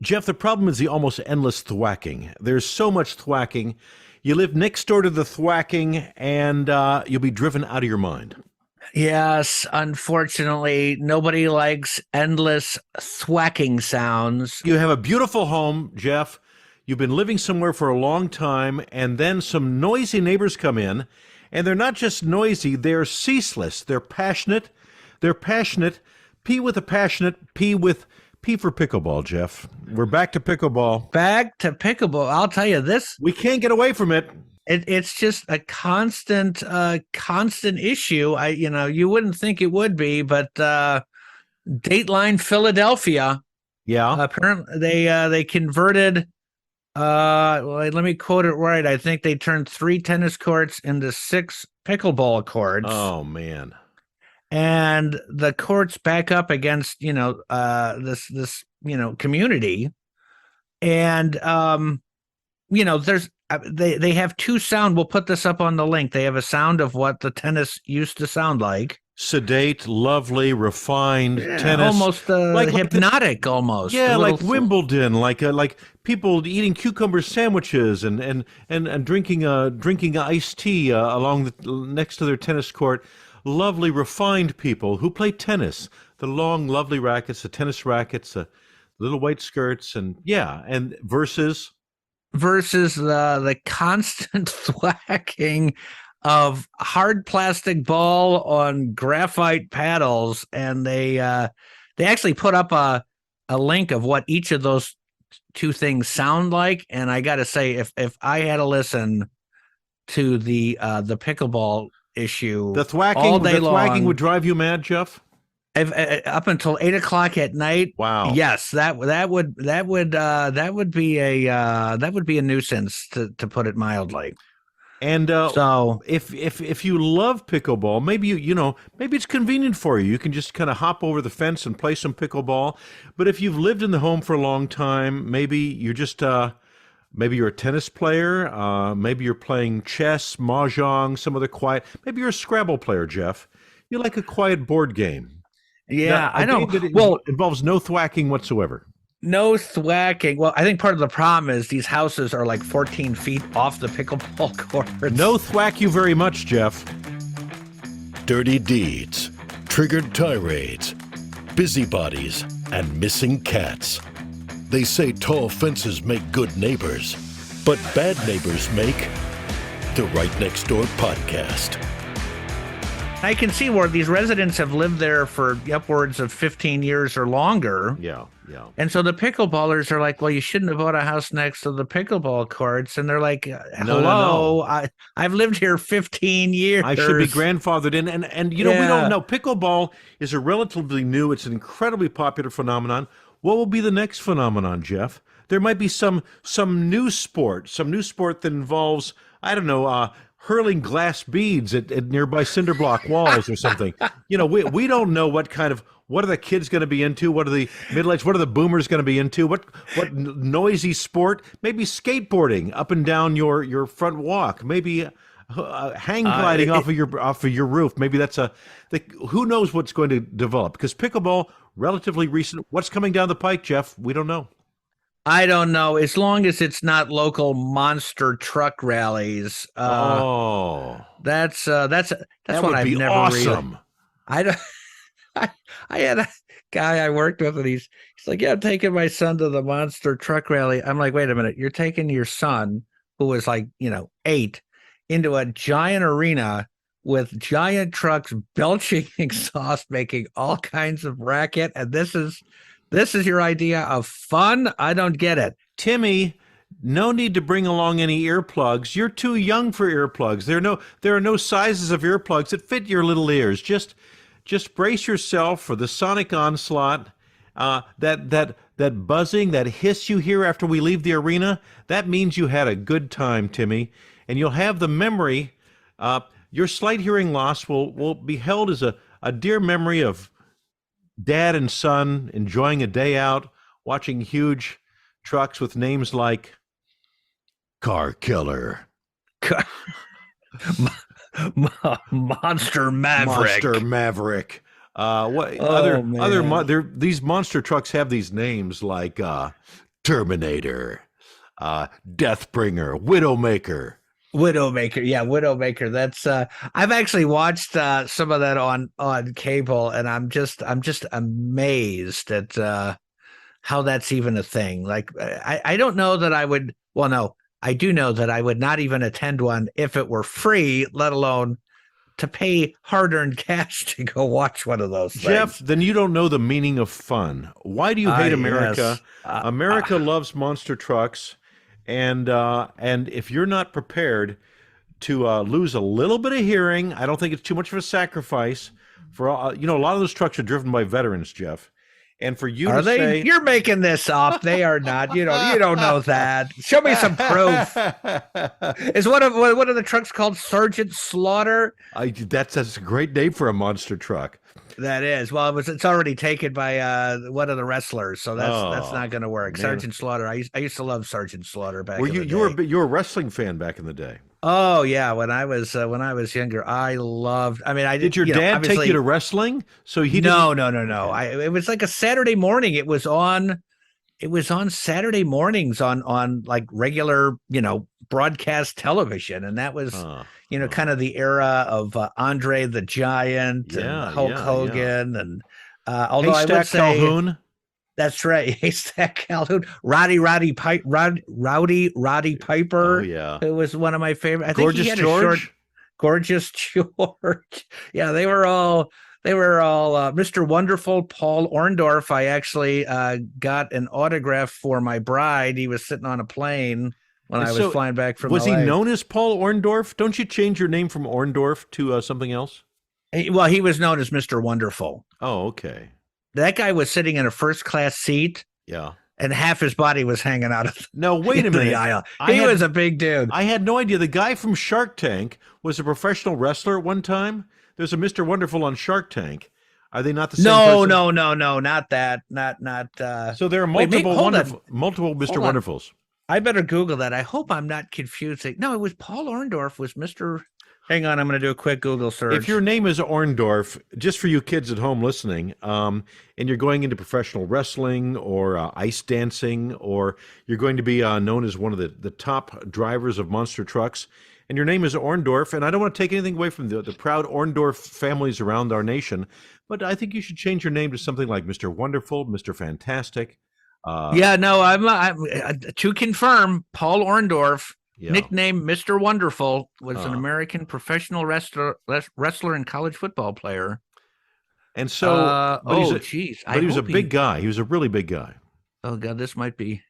Jeff, the problem is the almost endless thwacking. There's so much thwacking. You live next door to the thwacking, and you'll be driven out of your mind. Yes, unfortunately, nobody likes endless thwacking sounds. You have a beautiful home, Jeff. You've been living somewhere for a long time, and then some noisy neighbors come in, and they're not just noisy, they're ceaseless. They're passionate. They're passionate. P with a passionate, P for pickleball, Jeff. We're back to pickleball. Back to pickleball. I'll tell you this. We can't get away from it. It's just a constant issue. You wouldn't think it would be, but Dateline Philadelphia. Yeah. Apparently, they converted. Let me quote it right. I think they turned 3 tennis courts into 6 pickleball courts. Oh man. And the courts back up against this community, and there's they have 2 sound. We'll put this up on the link. They have a sound of what the tennis used to sound like. Sedate, lovely, refined tennis, almost like hypnotic, almost. Yeah, like Wimbledon, like people eating cucumber sandwiches and drinking iced tea along next to their tennis court. Lovely, refined people who play tennis. The long, lovely rackets, the tennis rackets, the little white skirts, and versus the constant thwacking of hard plastic ball on graphite paddles. And they actually put up a link of what each of those 2 things sound like. And I got to say, if I had to listen to the pickleball issue, the thwacking all day long, thwacking would drive you mad, Jeff. Up until 8:00 at night. Wow. Yes, that would be a nuisance, to put it mildly. And so if you love pickleball, maybe maybe it's convenient for you. You can just kind of hop over the fence and play some pickleball. But if you've lived in the home for a long time, maybe you're just maybe you're a tennis player. Maybe you're playing chess, mahjong, some other quiet. Maybe you're a Scrabble player, Jeff. You like a quiet board game. Yeah, I know. Well, involves no thwacking whatsoever. No thwacking. Well, I think part of the problem is these houses are like 14 feet off the pickleball courts. No thwack you very much, Jeff. Dirty deeds, triggered tirades, busybodies, and missing cats. They say tall fences make good neighbors, but bad neighbors make the Right Next Door podcast. I can see where these residents have lived there for upwards of 15 years or longer. Yeah. And so the pickleballers are like, well, you shouldn't have bought a house next to the pickleball courts. And they're like, hello, no. I've lived here 15 years. I should be grandfathered in. And we don't know. Pickleball is a relatively new, it's an incredibly popular phenomenon. What will be the next phenomenon, Jeff? There might be some new sport that involves, I don't know, hurling glass beads at nearby cinder block walls or something. We don't know what are the kids going to be into? What are the middle-aged? What are the boomers going to be into? What noisy sport? Maybe skateboarding up and down your front walk. Maybe hang gliding off of your roof. Maybe that's who knows what's going to develop? Because pickleball, relatively recent. What's coming down the pike, Jeff? We don't know. I don't know. As long as it's not local monster truck rallies. That what would I've be never awesome. I don't. I had a guy I worked with, and he's like, yeah, I'm taking my son to the monster truck rally. I'm like, wait a minute, you're taking your son, who was like 8, into a giant arena with giant trucks belching exhaust, making all kinds of racket, and this is your idea of fun? I don't get it. Timmy, no need to bring along any earplugs. You're too young for earplugs. There are no sizes of earplugs that fit your little ears. Just brace yourself for the sonic onslaught. That buzzing, that hiss you hear after we leave the arena, that means you had a good time, Timmy. And you'll have the memory. Your slight hearing loss will be held as a dear memory of dad and son enjoying a day out, watching huge trucks with names like Car Killer, Monster Maverick. These monster trucks have these names like Terminator, Deathbringer, Widowmaker. Widowmaker, yeah, Widowmaker. That's I've actually watched some of that on cable, and I'm just amazed at how that's even a thing. Like I don't know that I would. Well, no, I do know that I would not even attend one if it were free, let alone to pay hard-earned cash to go watch one of those things. Jeff, then you don't know the meaning of fun. Why do you hate America? Yes. America loves monster trucks, and if you're not prepared to lose a little bit of hearing, I don't think it's too much of a sacrifice. For a lot of those trucks are driven by veterans, Jeff. And for you Are to they? say You're making this up. They are not. You don't know that. Show me some proof. Is one of the trucks called Sergeant Slaughter? That's a great name for a monster truck. That is. Well, it's already taken by one of the wrestlers, so that's not going to work. Man. Sergeant Slaughter. I used to love Sergeant Slaughter back. You were a wrestling fan back in the day? Oh yeah, when I was younger, I loved. I mean, did your dad take you to wrestling? So he no. It was like a Saturday morning. It was on Saturday mornings on like regular broadcast television, and that was kind of the era of Andre the Giant and Hulk Hogan and although Haystack I would say Calhoun. That's right, Haystack Calhoun, Roddy Piper. Oh yeah, who was one of my favorite. I Gorgeous think he had George. a short, Gorgeous George. Yeah, they were all Mr. Wonderful, Paul Orndorff. I actually got an autograph for my bride. He was sitting on a plane when I was flying back from Was LA. he known as Paul Orndorff? Don't you change your name from Orndorff to something else? He was known as Mr. Wonderful. Oh, okay. That guy was sitting in a first class seat. Yeah. And half his body was hanging out of No, wait a minute. The aisle. He was a big dude. I had no idea. The guy from Shark Tank was a professional wrestler at one time. There's a Mr. Wonderful on Shark Tank. Are they not the same person? No, not that. Not So there are multiple Mr. Wonderfuls. I better Google that. I hope I'm not confusing. No, it was Paul Orndorff was Mr. Hang on, I'm going to do a quick Google search. If your name is Orndorff, just for you kids at home listening, and you're going into professional wrestling or ice dancing, or you're going to be known as one of the top drivers of monster trucks, and your name is Orndorff, and I don't want to take anything away from the proud Orndorff families around our nation, but I think you should change your name to something like Mr. Wonderful, Mr. Fantastic. I'm to confirm, Paul Orndorff. Yeah. Nicknamed Mr. Wonderful, was an American professional wrestler and college football player. And so, but he was a big guy. He was a really big guy. Oh God, this might be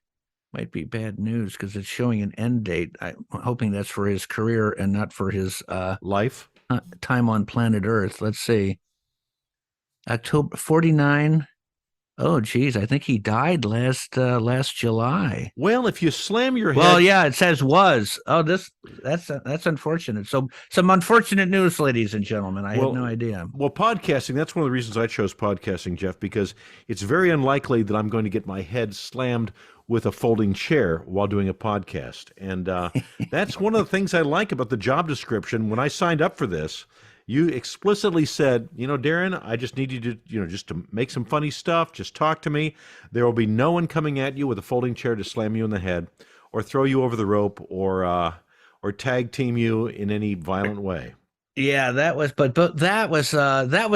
bad news because it's showing an end date. I'm hoping that's for his career and not for his life time on planet Earth. Let's see. October 49. Oh, geez, I think he died last July. Well, if you slam your head... Well, yeah, it says was. Oh, that's unfortunate. So some unfortunate news, ladies and gentlemen. I had no idea. Well, podcasting, that's one of the reasons I chose podcasting, Jeff, because it's very unlikely that I'm going to get my head slammed with a folding chair while doing a podcast. And that's one of the things I like about the job description. When I signed up for this, you explicitly said, Darren, I just need you to, just to make some funny stuff. Just talk to me. There will be no one coming at you with a folding chair to slam you in the head or throw you over the rope or tag team you in any violent way. Yeah, that was, but that was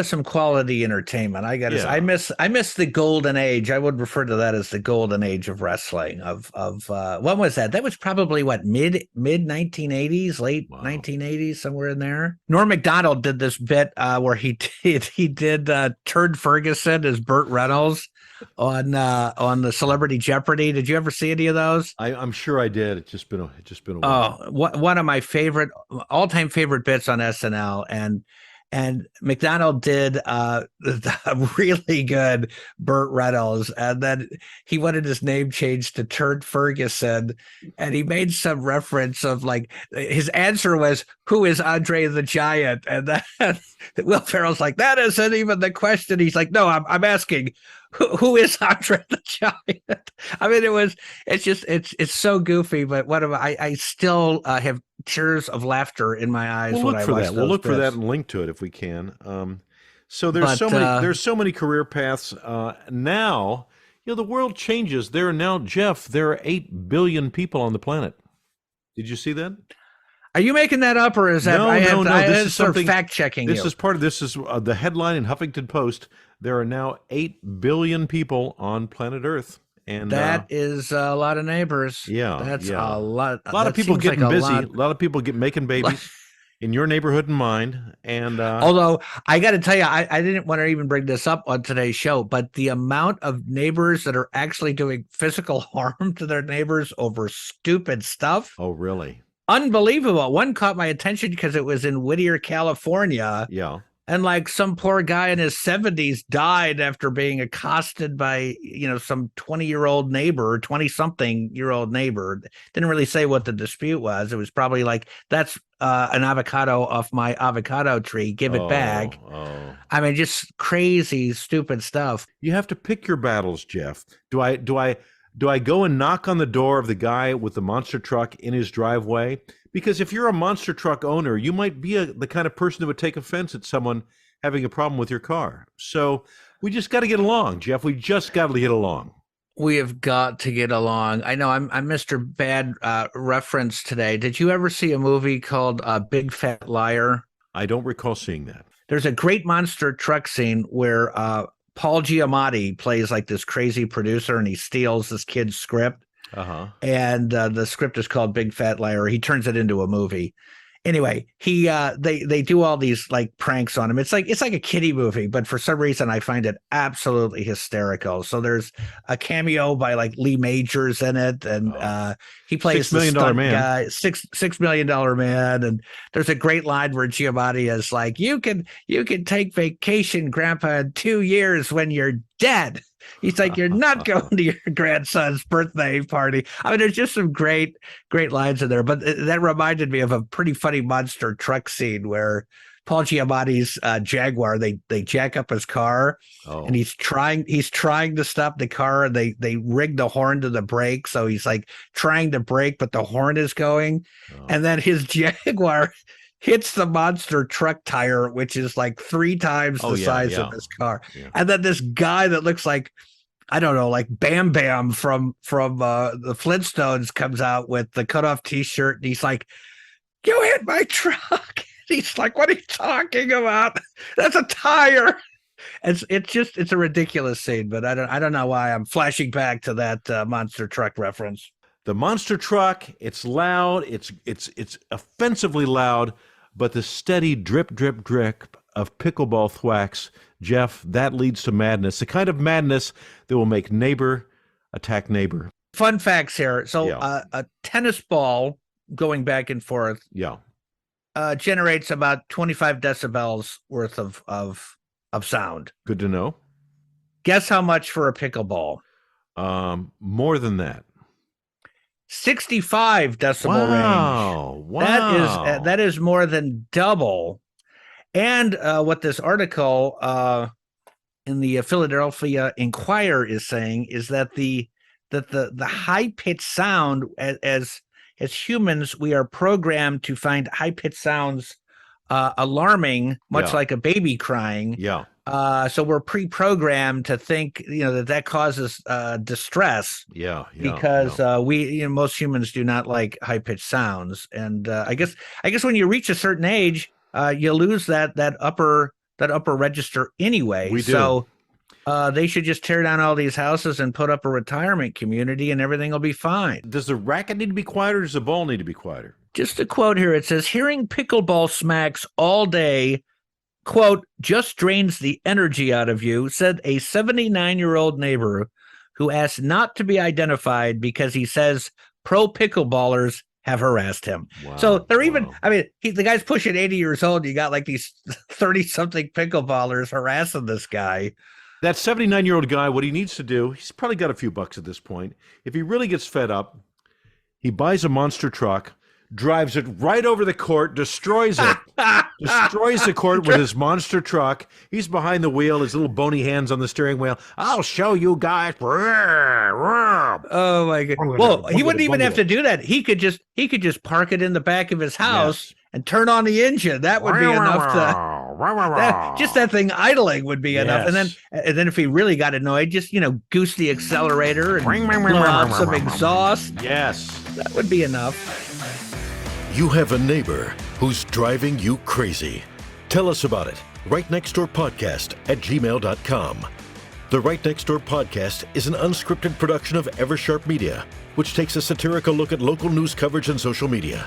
some quality entertainment. I got to say, I miss the golden age. I would refer to that as the golden age of wrestling. Of when was that? That was probably mid 1980s, late 1980s, somewhere in there. Norm Macdonald did this bit where he did Turd Ferguson as Burt Reynolds on the Celebrity Jeopardy. Did you ever see any of those? I'm sure I did. It's just been a while. Oh, one of my all-time favorite bits on SNL, and McDonald did a really good Burt Reynolds, and then he wanted his name changed to Turd Ferguson, and he made some reference of his answer was, "Who is Andre the Giant?" And then Will Ferrell's like, "That isn't even the question." He's like, "No, I'm asking." Who is Andre the Giant? I mean, it's so goofy, but I still have tears of laughter in my eyes when I watch those We'll look for that bits. and link to it if we can. So there's so many career paths now. the world changes. There are now, Jeff, there are 8 billion people on the planet. Did you see that? Are you making that up, or is that No. This is something fact checking? This is part of this is the headline in Huffington Post. There are now 8 billion people on planet Earth, and that is a lot of neighbors. Yeah, that's yeah. a lot. A lot of people getting busy. A lot of people making babies in your neighborhood and mine. And although I got to tell you, I didn't want to even bring this up on today's show, but the amount of neighbors that are actually doing physical harm to their neighbors over stupid stuff. Oh, really? Unbelievable. One caught my attention because it was in Whittier, California. Yeah. And like some poor guy in his 70s died after being accosted by, some 20-year-old neighbor, 20-something-year-old neighbor. Didn't really say what the dispute was. It was probably like, that's an avocado off my avocado tree. Give it back. Oh. I mean, just crazy, stupid stuff. You have to pick your battles, Jeff. Do I go and knock on the door of the guy with the monster truck in his driveway? Because if you're a monster truck owner, you might be the kind of person that would take offense at someone having a problem with your car. So we just got to get along, Jeff. We just got to get along. We have got to get along. I know I'm Mr. Bad reference today. Did you ever see a movie called Big Fat Liar? I don't recall seeing that. There's a great monster truck scene where Paul Giamatti plays like this crazy producer, and he steals this kid's script. And the script is called Big Fat Liar. He turns it into a movie. Anyway, they do all these like pranks on him. It's like a kiddie movie, but for some reason I find it absolutely hysterical. So there's a cameo by like Lee Majors in it, and he plays $6 million man. Guy, $6 million man. And there's a great line where Giamatti is like, "You can take vacation, Grandpa, in 2 years when you're dead." He's like, "You're not going to your grandson's birthday party." I mean, there's just some great lines in there. But that reminded me of a pretty funny monster truck scene where Paul Giamatti's Jaguar, they jack up his car, and he's trying to stop the car, and they rig the horn to the brake, so he's like trying to brake, but the horn is going, and then his Jaguar hits the monster truck tire, which is like 3 times the size of his car. Yeah. And then this guy that looks like, I don't know, like Bam Bam from the Flintstones comes out with the cutoff T-shirt, and he's like, "You hit my truck." He's like, "What are you talking about? That's a tire." It's a ridiculous scene, but I don't know why I'm flashing back to that monster truck reference. The monster truck, it's loud, it's offensively loud, but the steady drip, drip, drip of pickleball thwacks, Jeff, that leads to madness, the kind of madness that will make neighbor attack neighbor. Fun facts here. So a tennis ball going back and forth generates about 25 decibels worth of sound. Good to know. Guess how much for a pickleball? More than that. 65 decibel range. Wow. That is more than double. And what this article in the Philadelphia Inquirer is saying is that the high pitched sound, as humans, we are programmed to find high pitched sounds alarming, much like a baby crying. Yeah. So we're pre-programmed to think, that causes distress. Yeah. Because most humans do not like high-pitched sounds, and I guess when you reach a certain age, you lose that upper register anyway. We do. So they should just tear down all these houses and put up a retirement community, and everything will be fine. Does the racket need to be quieter, or does the ball need to be quieter? Just a quote here. It says, "Hearing pickleball smacks all day, quote, just drains the energy out of you," said a 79-year-old neighbor who asked not to be identified because he says pro pickleballers have harassed him. Wow, so they're even, I mean, the guy's pushing 80 years old. You got like these 30-something pickleballers harassing this guy. That 79-year-old guy, what he needs to do, he's probably got a few bucks at this point. If he really gets fed up, he buys a monster truck, drives it right over the court, destroys it, destroys the court with his monster truck. He's behind the wheel, his little bony hands on the steering wheel. "I'll show you guys." Oh my God. Well, he wouldn't even have to do that. He could just park it in the back of his house and turn on the engine. That would be enough Just that thing idling would be enough. Yes. And then if he really got annoyed, just, goose the accelerator and blow out some exhaust. Yes. That would be enough. You have a neighbor who's driving you crazy. Tell us about it. RightNextdoorPodcast@gmail.com. The Right Next Door Podcast is an unscripted production of Eversharp Media, which takes a satirical look at local news coverage and social media.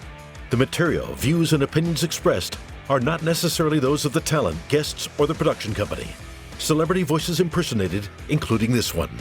The material, views, and opinions expressed are not necessarily those of the talent, guests, or the production company. Celebrity voices impersonated, including this one.